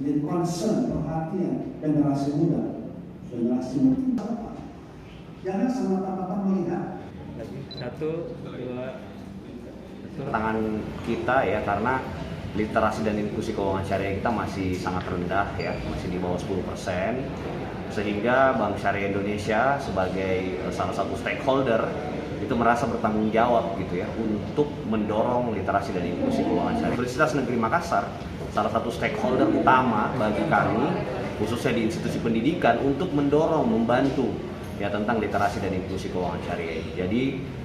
menjadi concern, perhatian generasi muda. Generasi muda jangan semata-mata melihat. Satu, dua. Tantangan kita ya, karena literasi dan inklusi keuangan syariah kita masih sangat rendah ya, masih di bawah 10%, sehingga Bank Syariah Indonesia sebagai salah satu stakeholder itu merasa bertanggung jawab gitu ya untuk mendorong literasi dan inklusi keuangan syariah. Universitas Negeri Makassar salah satu stakeholder utama bagi kami, khususnya di institusi pendidikan, untuk mendorong, membantu ya tentang literasi dan inklusi keuangan syariah ini. Jadi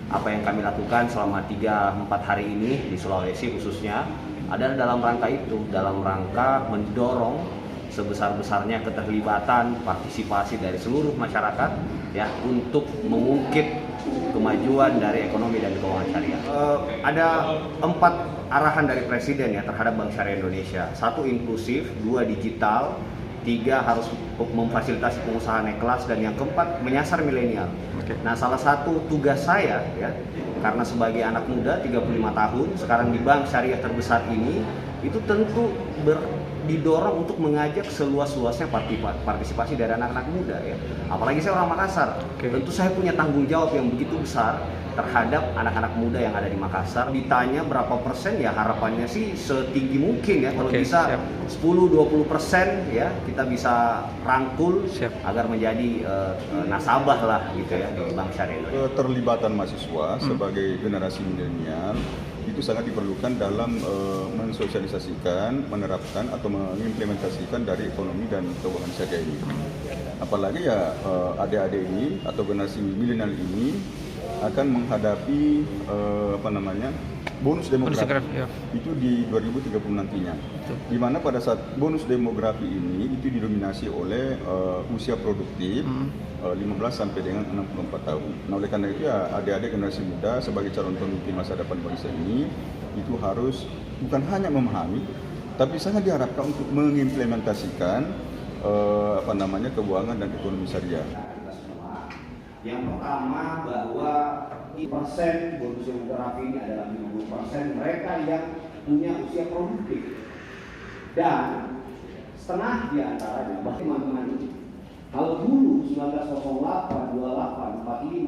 apa yang kami lakukan selama 3-4 hari ini di Sulawesi khususnya adalah dalam rangka itu, dalam rangka mendorong sebesar-besarnya keterlibatan, partisipasi dari seluruh masyarakat ya untuk mengungkit kemajuan dari ekonomi dan keuangan syariah. Ada 4 arahan dari Presiden ya terhadap Bank Syariah Indonesia. 1 inklusif, 2 digital, 3 harus memfasilitasi pengusahaan ikhlas, dan yang keempat menyasar milenial. Nah, salah satu tugas saya ya, karena sebagai anak muda 35 tahun sekarang di bank syariah terbesar ini, itu tentu didorong untuk mengajak seluas-luasnya partisipasi dari anak-anak muda ya. Apalagi saya orang Makassar. Tentu saya punya tanggung jawab yang begitu besar terhadap anak-anak muda yang ada di Makassar. Ditanya berapa persen ya, harapannya sih setinggi mungkin ya, kalau bisa 10-20% ya kita bisa rangkul agar menjadi nasabah lah gitu ya di Bank Syariah Indonesia. Keterlibatan mahasiswa sebagai generasi milenial itu sangat diperlukan dalam mensosialisasikan, menerapkan atau mengimplementasikan dari ekonomi dan keuangan syariah ini. Apalagi ya adik-adik ini atau generasi milenial ini akan menghadapi bonus demografi itu di 2030 nantinya. Di mana pada saat bonus demografi ini itu didominasi oleh usia produktif 15 sampai dengan 64 tahun. Nah, oleh karena itu ya adik-adik generasi muda sebagai calon pemimpin masa depan bangsa ini itu harus bukan hanya memahami, tapi sangat diharapkan untuk mengimplementasikan keuangan dan ekonomi syariah. Yang pertama bahwa persen bonus demografi ini adalah 50% mereka yang punya usia produktif, dan setengah di antaranya bahkan teman-teman kalau dulu 1908, 28, 45,